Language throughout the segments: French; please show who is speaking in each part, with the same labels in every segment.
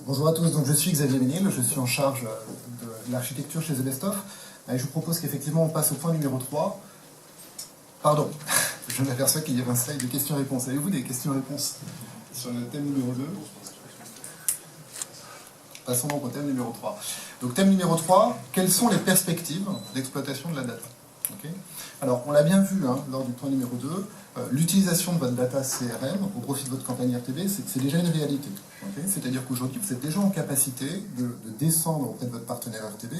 Speaker 1: Bonjour à tous, donc je suis Xavier Ménil, je suis en charge de l'architecture chez The Best Of, et je vous propose qu'effectivement on passe au point numéro 3. Pardon, je m'aperçois qu'il y avait un slide de questions-réponses. Avez-vous des questions-réponses sur le thème numéro 2? Passons donc au thème numéro 3. Donc thème numéro 3, quelles sont les perspectives d'exploitation de la data? Alors, on l'a bien vu lors du point numéro 2, l'utilisation de votre data CRM au profit de votre campagne RTB, c'est déjà une réalité. C'est-à-dire qu'aujourd'hui, vous êtes déjà en capacité de descendre auprès de votre partenaire RTB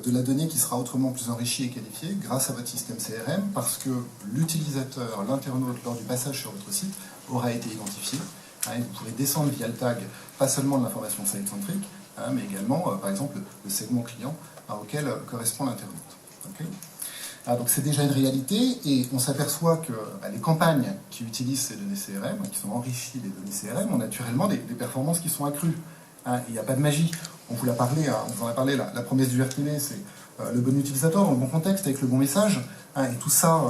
Speaker 1: de la donnée qui sera autrement plus enrichie et qualifiée grâce à votre système CRM, parce que l'utilisateur, l'internaute, lors du passage sur votre site, aura été identifié. Vous pourrez descendre via le tag, pas seulement de l'information site-centrique, mais également, par exemple, le segment client auquel correspond l'internaute. Donc c'est déjà une réalité, et on s'aperçoit que les campagnes qui utilisent ces données CRM, qui sont enrichies des données CRM, ont naturellement des performances qui sont accrues. Il n'y a pas de magie. On vous l'a parlé, on vous en a parlé, la promesse du RTB, c'est le bon utilisateur dans le bon contexte, avec le bon message, et tout ça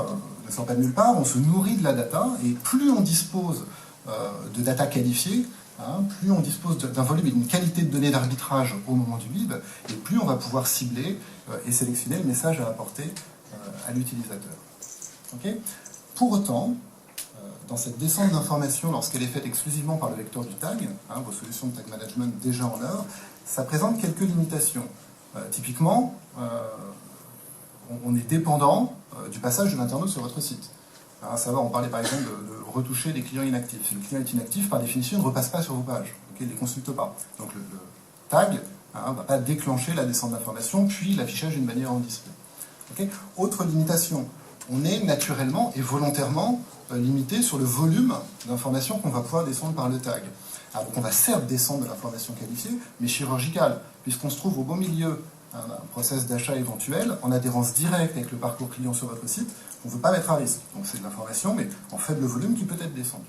Speaker 1: ne sort pas de nulle part. On se nourrit de la data, et plus on dispose de data qualifiée, plus on dispose d'un volume et d'une qualité de données d'arbitrage au moment du bid, et plus on va pouvoir cibler et sélectionner le message à apporter à l'utilisateur. Pour autant, dans cette descente d'informations, lorsqu'elle est faite exclusivement par le vecteur du tag, vos solutions de tag management déjà en œuvre, ça présente quelques limitations. Typiquement, on est dépendant du passage de l'internaute sur votre site. À savoir, on parlait par exemple de retoucher des clients inactifs. Si le client est inactif, par définition, il ne repasse pas sur vos pages, il ne les consulte pas. Donc le tag ne va pas déclencher la descente d'informations, puis l'affichage d'une bannière en display. Autre limitation, on est naturellement et volontairement limité sur le volume d'informations qu'on va pouvoir descendre par le tag. Donc on va certes descendre de l'information qualifiée, mais chirurgicale, puisqu'on se trouve au beau milieu d'un process d'achat éventuel, en adhérence directe avec le parcours client sur votre site, on ne veut pas mettre à risque. Donc c'est de l'information, mais en faible volume qui peut être descendue.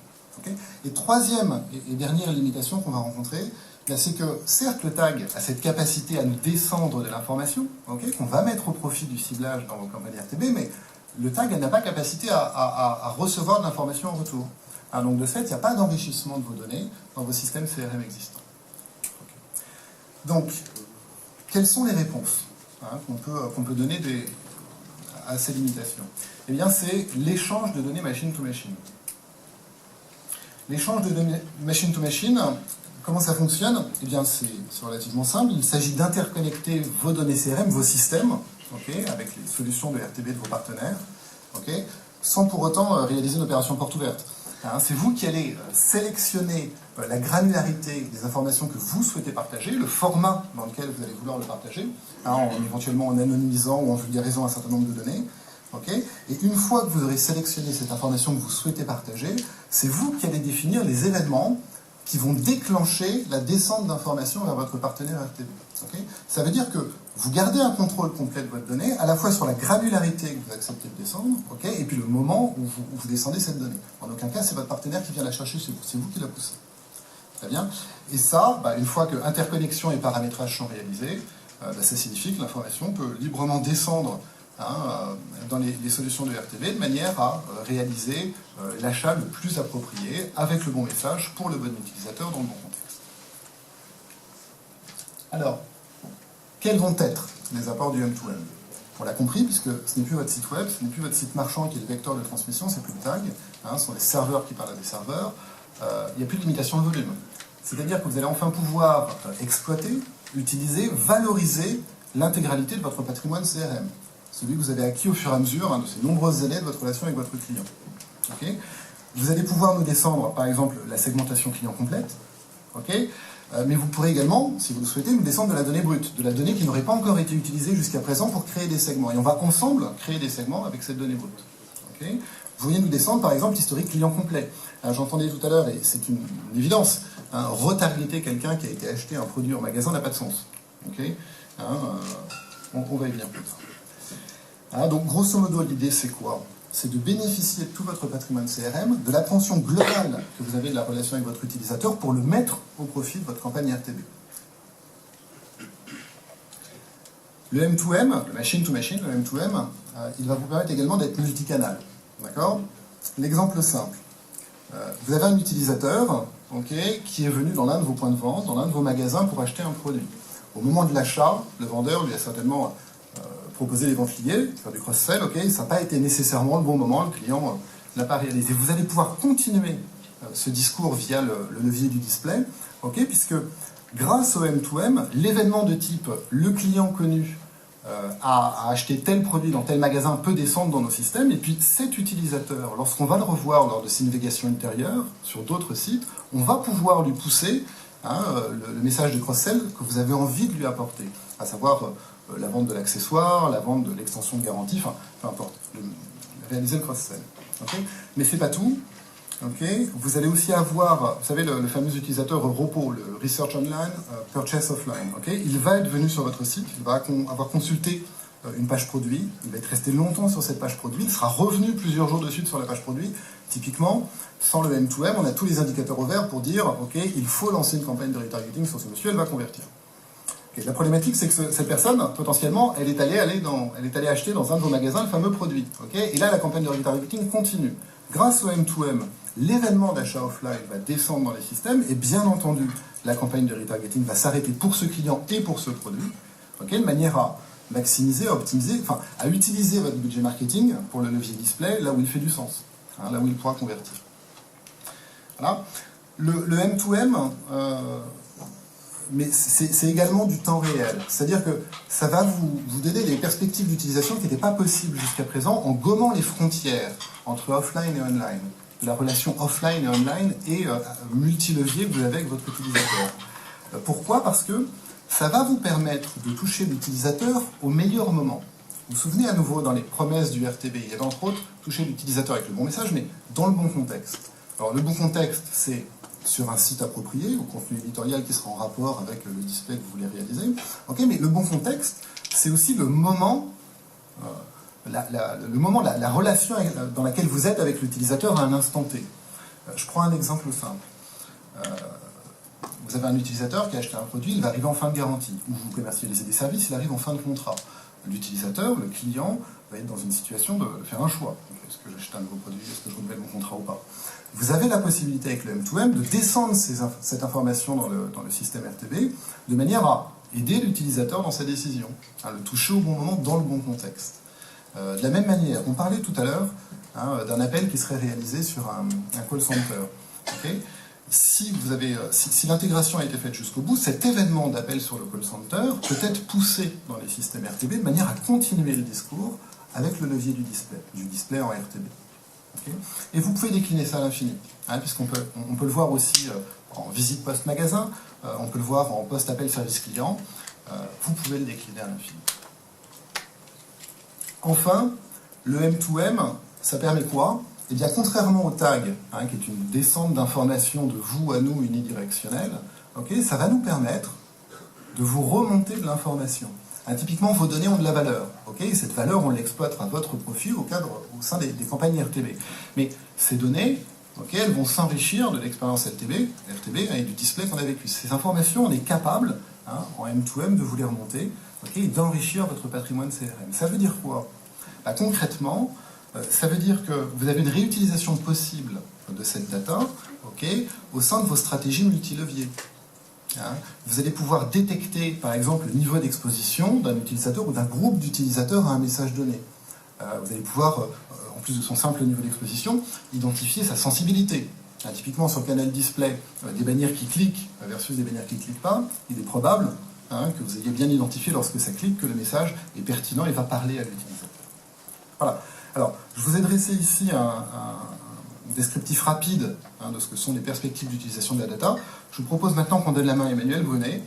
Speaker 1: Et troisième et dernière limitation qu'on va rencontrer, c'est que certes le tag a cette capacité à nous descendre de l'information, qu'on va mettre au profit du ciblage dans vos campagnes RTB, mais le tag n'a pas capacité à recevoir de l'information en retour. Donc de fait, il n'y a pas d'enrichissement de vos données dans vos systèmes CRM existants. Donc, quelles sont les réponses qu'on peut donner à ces limitations? Eh bien, c'est l'échange de données machine-to-machine. L'échange de données machine-to-machine, comment ça fonctionne? Eh bien, c'est relativement simple. Il s'agit d'interconnecter vos données CRM, vos systèmes, avec les solutions de RTB de vos partenaires, sans pour autant réaliser une opération porte ouverte. C'est vous qui allez sélectionner la granularité des informations que vous souhaitez partager, le format dans lequel vous allez vouloir le partager, éventuellement en anonymisant ou en vulgarisant un certain nombre de données. Et une fois que vous aurez sélectionné cette information que vous souhaitez partager, c'est vous qui allez définir les événements qui vont déclencher la descente d'informations vers votre partenaire RTB. Ça veut dire que vous gardez un contrôle complet de votre donnée, à la fois sur la granularité que vous acceptez de descendre, et puis le moment où vous descendez cette donnée. En aucun cas, c'est votre partenaire qui vient la chercher chez vous, c'est vous qui la poussez. Très bien. Et ça, une fois que interconnexion et paramétrage sont réalisés, ça signifie que l'information peut librement descendre dans les solutions de RTB de manière à réaliser l'achat le plus approprié avec le bon message pour le bon utilisateur dans le bon contexte. Alors, quels vont être les apports du M2M? On l'a compris, puisque ce n'est plus votre site web, ce n'est plus votre site marchand qui est le vecteur de transmission, c'est plus le tag, ce sont les serveurs qui parlent à des serveurs, il n'y a plus de limitation de volume. C'est-à-dire que vous allez enfin pouvoir exploiter, utiliser, valoriser l'intégralité de votre patrimoine CRM. Celui que vous avez acquis au fur et à mesure de ces nombreuses années de votre relation avec votre client. Vous allez pouvoir nous descendre, par exemple, la segmentation client complète, mais vous pourrez également, si vous le souhaitez, nous descendre de la donnée brute, de la donnée qui n'aurait pas encore été utilisée jusqu'à présent pour créer des segments. Et on va ensemble créer des segments avec cette donnée brute. Vous pourriez nous descendre, par exemple, l'historique client complet. J'entendais tout à l'heure, et c'est une évidence, retargeter quelqu'un qui a été acheté un produit en magasin n'a pas de sens. On va y venir plus tard. Donc, grosso modo, l'idée, c'est quoi? C'est de bénéficier de tout votre patrimoine CRM, de l'attention globale que vous avez de la relation avec votre utilisateur pour le mettre au profit de votre campagne RTB. Le M2M, le machine-to-machine, le M2M, il va vous permettre également d'être multicanal. D'accord? L'exemple simple. Vous avez un utilisateur okay, qui est venu dans l'un de vos points de vente, dans l'un de vos magasins pour acheter un produit. Au moment de l'achat, le vendeur lui a certainement proposé les ventes liées, faire du cross-sell, okay, ça n'a pas été nécessairement le bon moment, le client n'a pas réalisé. Vous allez pouvoir continuer ce discours via le levier du display, okay, puisque grâce au M2M, l'événement de type le client connu a acheté tel produit dans tel magasin peut descendre dans nos systèmes, et puis cet utilisateur, lorsqu'on va le revoir lors de ses navigations intérieures sur d'autres sites, on va pouvoir lui pousser le message de cross-sell que vous avez envie de lui apporter, à savoir la vente de l'accessoire, la vente de l'extension de garantie, enfin peu importe, réaliser le cross-sell. Okay, mais c'est pas tout. Okay, vous allez aussi avoir, vous savez, le fameux utilisateur ROPO, le Research Online, Purchase Offline. Okay, il va être venu sur votre site, il va avoir consulté une page produit, il va être resté longtemps sur cette page produit, il sera revenu plusieurs jours de suite sur la page produit. Typiquement, sans le M2M, on a tous les indicateurs au vert pour dire, ok, il faut lancer une campagne de retargeting sur ce monsieur, elle va convertir. Okay, la problématique, c'est que cette personne, potentiellement, elle est allée acheter dans un de vos magasins le fameux produit. Okay, et là, la campagne de retargeting continue. Grâce au M2M, l'événement d'achat offline va descendre dans les systèmes et bien entendu, la campagne de retargeting va s'arrêter pour ce client et pour ce produit, okay, de manière à maximiser, à optimiser, enfin, à utiliser votre budget marketing pour le levier display là où il fait du sens, là où il pourra convertir. Voilà. Le M2M, mais c'est également du temps réel. C'est-à-dire que ça va vous donner des perspectives d'utilisation qui n'étaient pas possibles jusqu'à présent en gommant les frontières entre offline et online, de la relation offline et online et multi-levier que vous avez avec votre utilisateur. Pourquoi? Parce que ça va vous permettre de toucher l'utilisateur au meilleur moment. Vous vous souvenez à nouveau dans les promesses du RTB, il y avait entre autres toucher l'utilisateur avec le bon message, mais dans le bon contexte. Alors le bon contexte, c'est sur un site approprié, au contenu éditorial qui sera en rapport avec le display que vous voulez réaliser. Okay, mais le bon contexte, c'est aussi le moment, la relation dans laquelle vous êtes avec l'utilisateur à un instant T. Je prends un exemple simple. Vous avez un utilisateur qui a acheté un produit, il va arriver en fin de garantie. Ou vous commercialisez des services, il arrive en fin de contrat. L'utilisateur, le client, va être dans une situation de faire un choix. Est-ce que j'achète un nouveau produit? Est-ce que je renouvelle mon contrat ou pas? Vous avez la possibilité avec le M2M de descendre cette information dans le système RTB de manière à aider l'utilisateur dans sa décision, à le toucher au bon moment dans le bon contexte. De la même manière, on parlait tout à l'heure d'un appel qui serait réalisé sur un call center. Okay, si l'intégration a été faite jusqu'au bout, cet événement d'appel sur le call center peut être poussé dans les systèmes RTB de manière à continuer le discours avec le levier du display en RTB. Okay, et vous pouvez décliner ça à l'infini, puisqu'on peut le voir aussi en visite post-magasin, on peut le voir en post-appel service client, vous pouvez le décliner à l'infini. Enfin, le M2M, ça permet quoi? Eh bien, contrairement au tag, qui est une descente d'informations de vous à nous unidirectionnelle, okay, ça va nous permettre de vous remonter de l'information. Typiquement, vos données ont de la valeur. Okay, et cette valeur, on l'exploite à votre profit au sein des campagnes RTB. Mais ces données, okay, elles vont s'enrichir de l'expérience RTB et du display qu'on a vécu. Ces informations, on est capable, en M2M, de vous les remonter, okay, et d'enrichir votre patrimoine CRM. Ça veut dire quoi? Concrètement, ça veut dire que vous avez une réutilisation possible de cette data, okay, au sein de vos stratégies multileviers. Vous allez pouvoir détecter, par exemple, le niveau d'exposition d'un utilisateur ou d'un groupe d'utilisateurs à un message donné. Vous allez pouvoir, en plus de son simple niveau d'exposition, identifier sa sensibilité. Typiquement, sur le canal display, des bannières qui cliquent versus des bannières qui ne cliquent pas, il est probable que vous ayez bien identifié lorsque ça clique que le message est pertinent et va parler à l'utilisateur. Voilà. Alors, je vous ai dressé ici un descriptif rapide de ce que sont les perspectives d'utilisation de la data. Je vous propose maintenant qu'on donne la main à Emmanuel Brunet